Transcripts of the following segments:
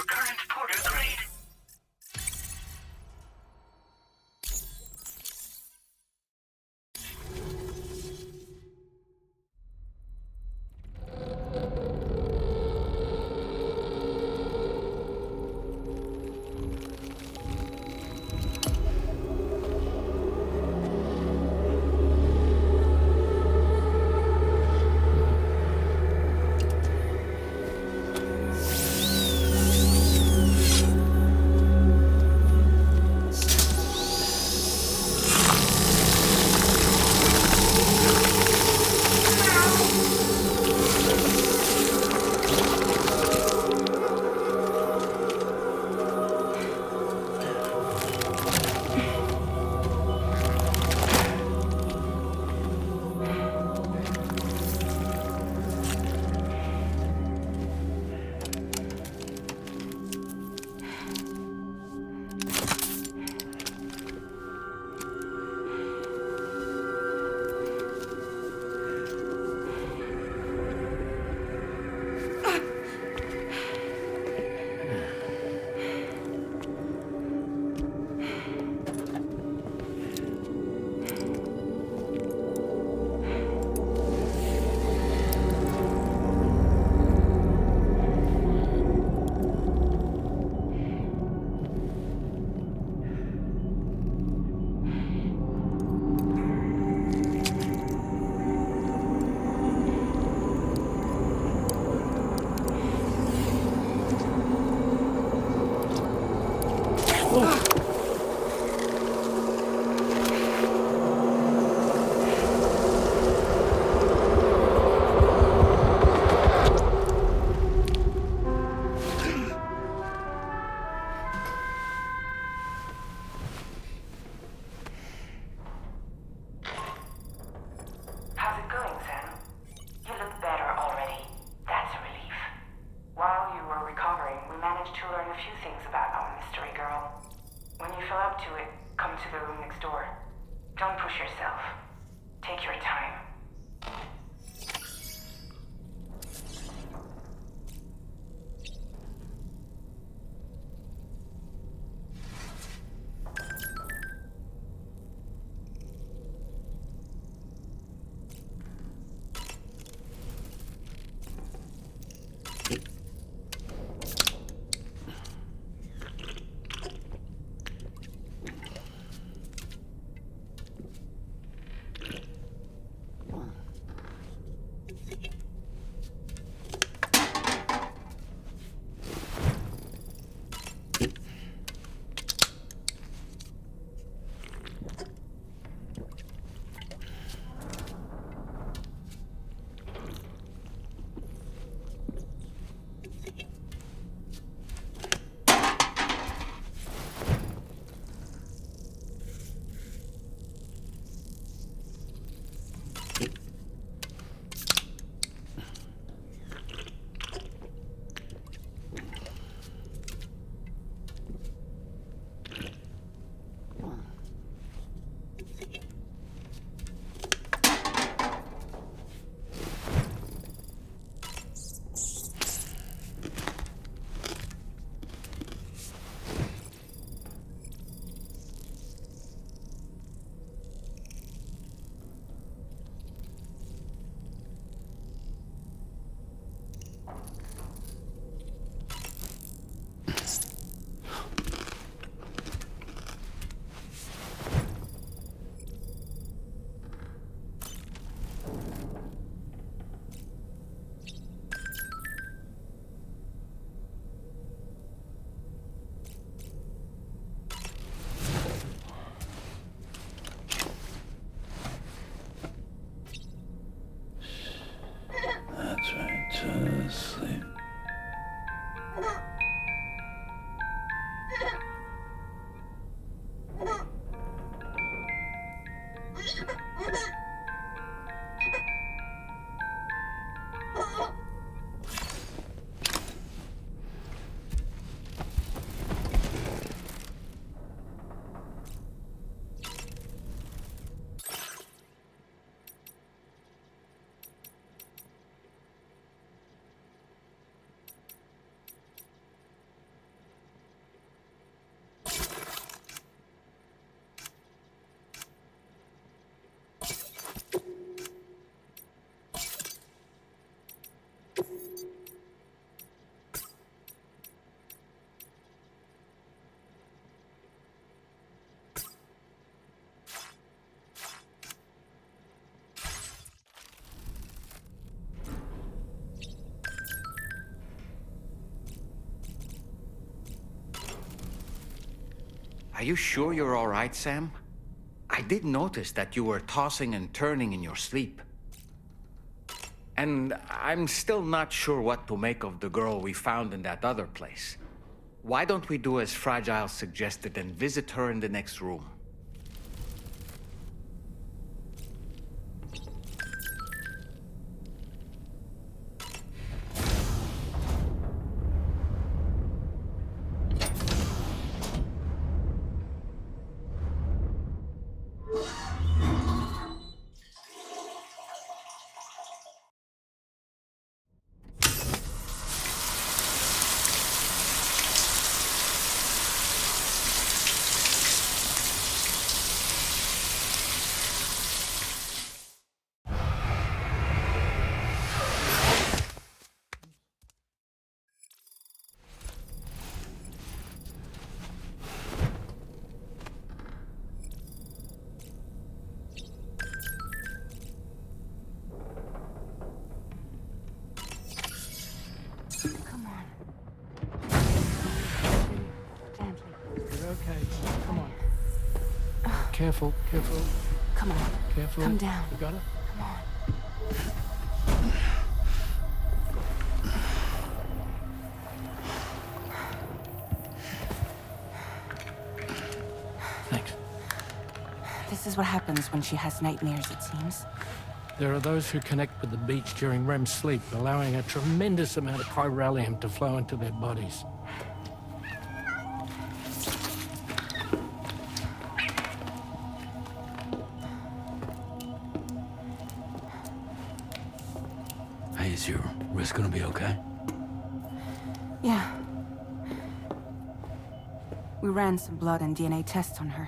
current porter grade. Are you sure you're all right, Sam? I did notice that you were tossing and turning in your sleep. And I'm still not sure what to make of the girl we found in that other place. Why don't we do as Fragile suggested and visit her in the next room? Come on. Gently. You're okay. Come on. Careful, careful, Come on. careful. Come down. You got it? Come on. Thanks. This is what happens when she has nightmares, it seems. There are those who connect with the beach during REM sleep, allowing a tremendous amount of chiralium to flow into their bodies. Hey, is your wrist gonna be okay? Yeah. We ran some blood and DNA tests on her.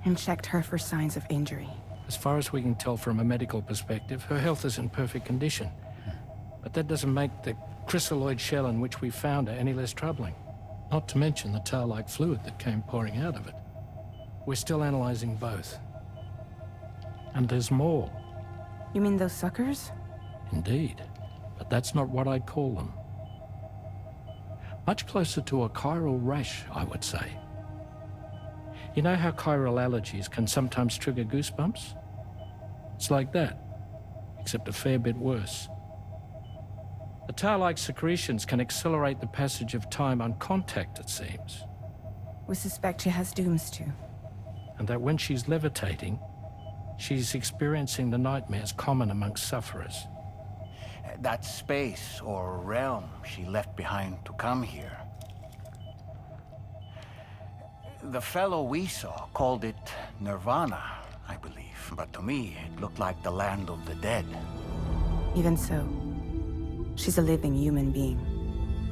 And checked her for signs of injury. As far as we can tell from a medical perspective, her health is in perfect condition. But that doesn't make the chrysaloid shell in which we found her any less troubling. Not to mention the tar-like fluid that came pouring out of it. We're still analyzing both. And there's more. You mean those suckers? Indeed. But that's not what I'd call them. Much closer to a chiral rash, I would say. You know how chiral allergies can sometimes trigger goosebumps? It's like that, except a fair bit worse. The tar-like secretions can accelerate the passage of time on contact, it seems. We suspect she has dooms too. And that when she's levitating, she's experiencing the nightmares common amongst sufferers. That space or realm she left behind to come here. The fellow we saw called it Nirvana, I believe. But to me, it looked like the land of the dead. Even so, she's a living human being.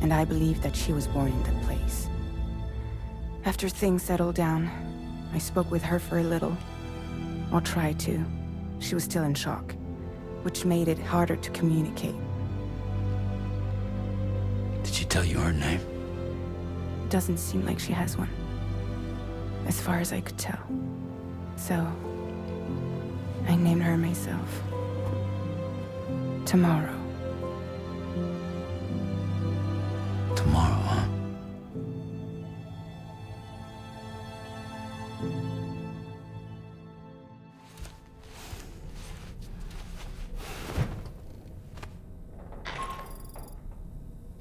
And I believe that she was born in that place. After things settled down, I spoke with her for a little. Or tried to. She was still in shock, which made it harder to communicate. Did she tell you her name? Doesn't seem like she has one. As far as I could tell. So, I named her myself. Tomorrow. Tomorrow, huh?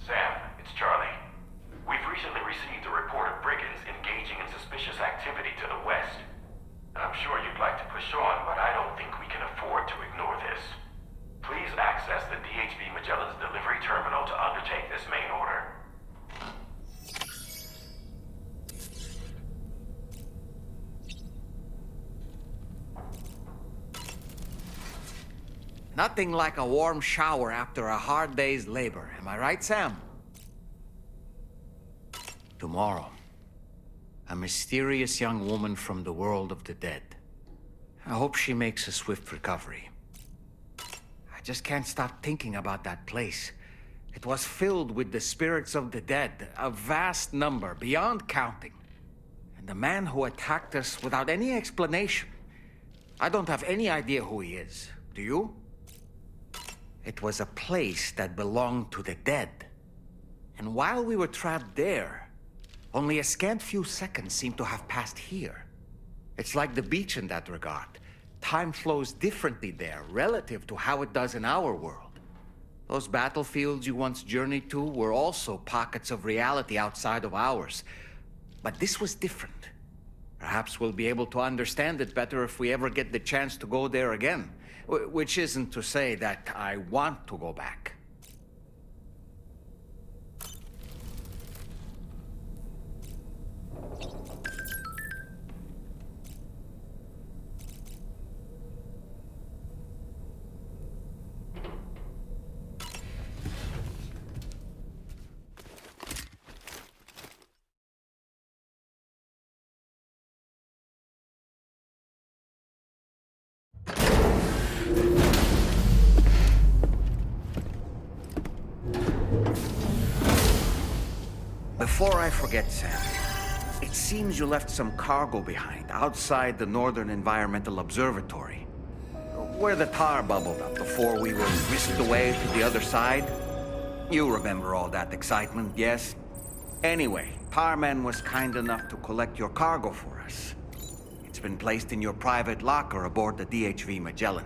Sam, it's Charlie. We've recently received a report of brigands engaging in suspicious activity to the west. I'm sure you'd like to push on, but I don't think we can afford to ignore this. Please access the DHV Magellan's delivery terminal to undertake this main order. Nothing like a warm shower after a hard day's labor. Am I right, Sam? Tomorrow, a mysterious young woman from the world of the dead. I hope she makes a swift recovery. I just can't stop thinking about that place. It was filled with the spirits of the dead, a vast number, beyond counting. And the man who attacked us without any explanation. I don't have any idea who he is. Do you? It was a place that belonged to the dead. And while we were trapped there, Only a scant few seconds seem to have passed here. It's like the beach in that regard. Time flows differently there, relative to how it does in our world. Those battlefields you once journeyed to were also pockets of reality outside of ours. But this was different. Perhaps we'll be able to understand it better if we ever get the chance to go there again. Which isn't to say that I want to go back. Before I forget, Sam, it seems you left some cargo behind outside the Northern Environmental Observatory, where the tar bubbled up before we were whisked away to the other side. You remember all that excitement, yes? Anyway, Tarman was kind enough to collect your cargo for us. It's been placed in your private locker aboard the DHV Magellan.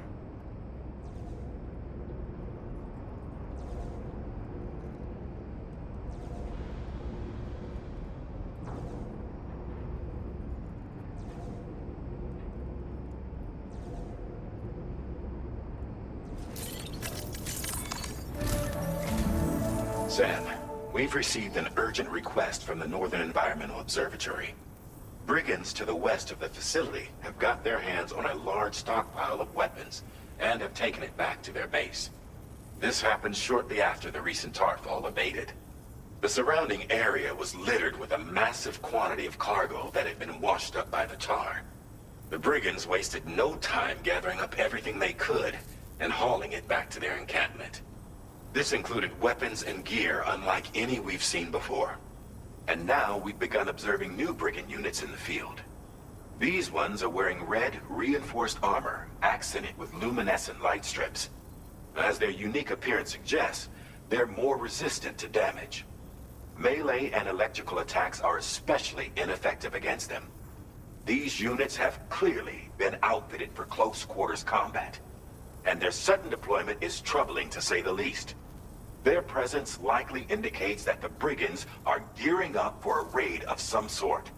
Sam, we've received an urgent request from the Northern Environmental Observatory. Brigands to the west of the facility have got their hands on a large stockpile of weapons and have taken it back to their base. This happened shortly after the recent tarfall abated. The surrounding area was littered with a massive quantity of cargo that had been washed up by the tar. The brigands wasted no time gathering up everything they could and hauling it back to their encampment. This included weapons and gear unlike any we've seen before. And now we've begun observing new brigand units in the field. These ones are wearing red, reinforced armor, accented with luminescent light strips. As their unique appearance suggests, they're more resistant to damage. Melee and electrical attacks are especially ineffective against them. These units have clearly been outfitted for close quarters combat, and their sudden deployment is troubling to say the least. Their presence likely indicates that the brigands are gearing up for a raid of some sort.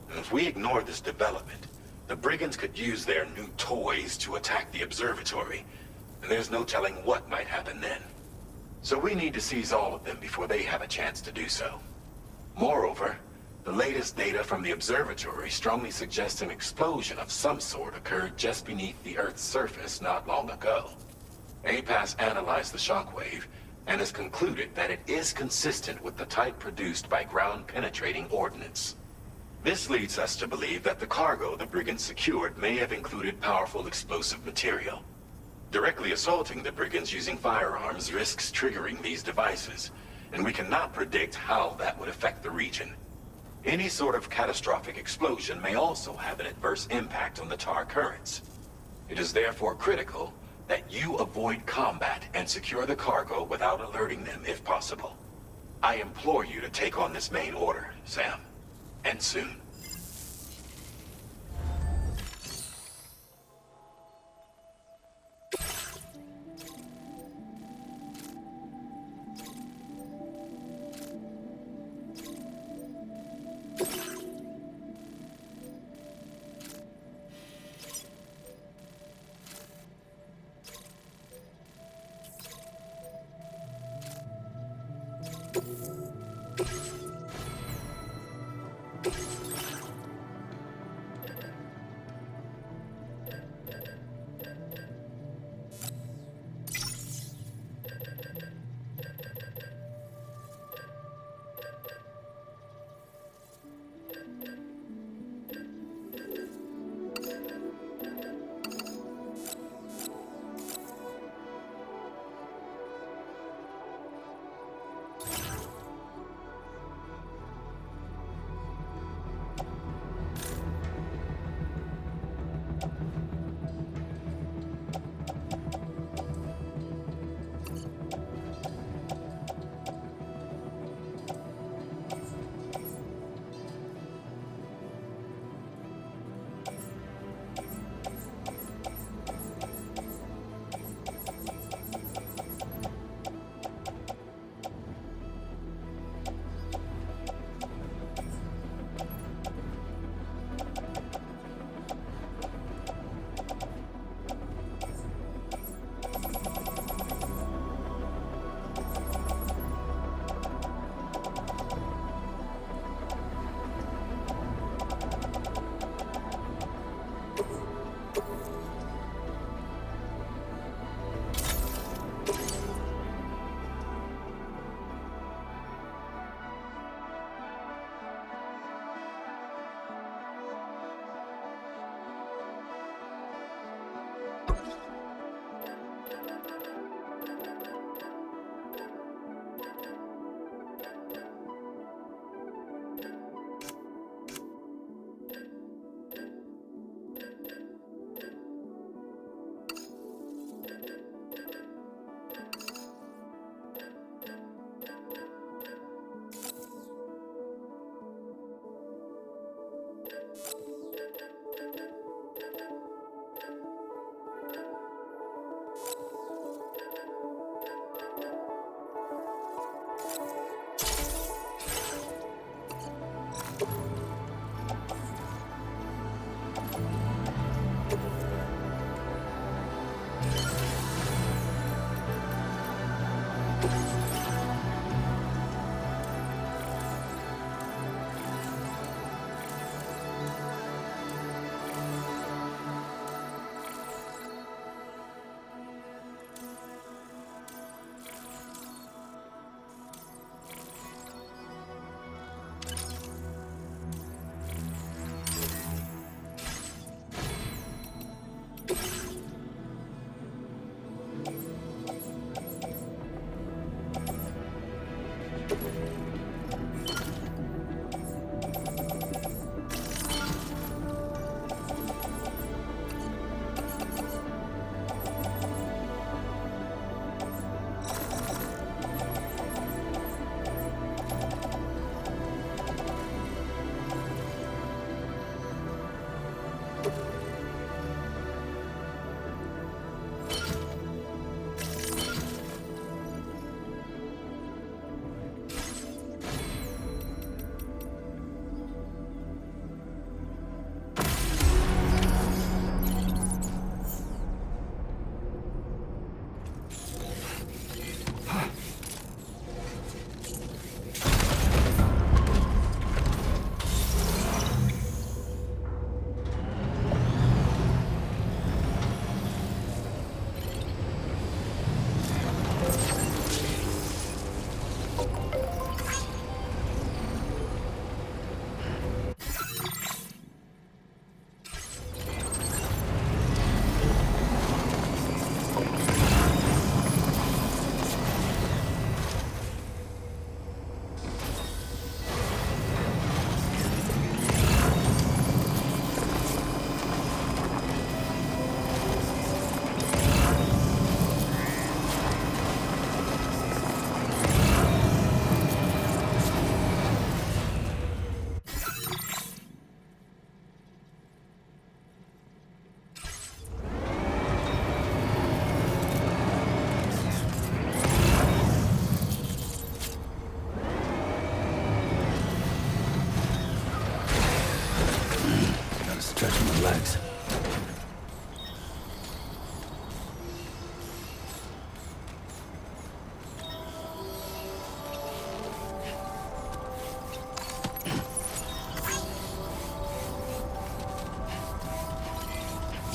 If we ignore this development, the brigands could use their new toys to attack the observatory, and there's no telling what might happen then. So we need to seize all of them before they have a chance to do so. Moreover, the latest data from the observatory strongly suggests an explosion of some sort occurred just beneath the Earth's surface not long ago. APAS analyzed the shockwave and has concluded that it is consistent with the type produced by ground-penetrating ordnance. This leads us to believe that the cargo the brigands secured may have included powerful explosive material. Directly assaulting the brigands using firearms risks triggering these devices, and we cannot predict how that would affect the region. Any sort of catastrophic explosion may also have an adverse impact on the tar currents. It is therefore critical that you avoid combat and secure the cargo without alerting them if possible. I implore you to take on this main order, Sam. And soon.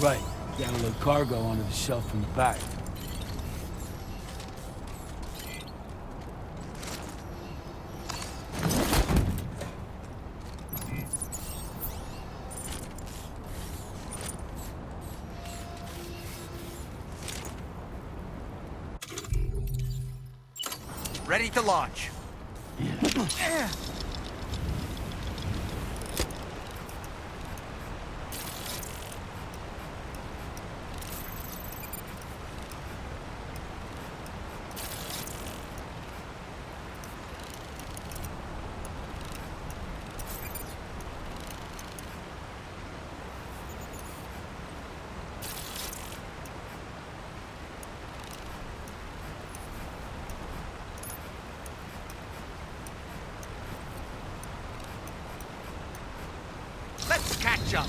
Right. Got a little cargo under the shelf in the back. Ready to launch. Let's catch up.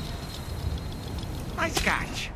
Nice catch.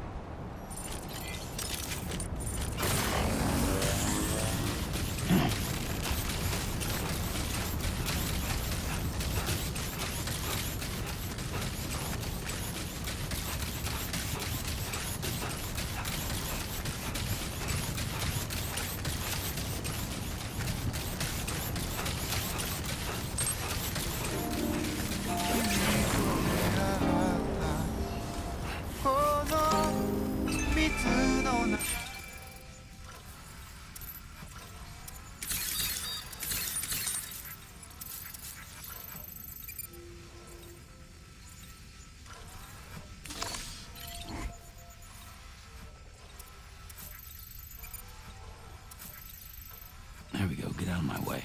There we go. Get out of my way.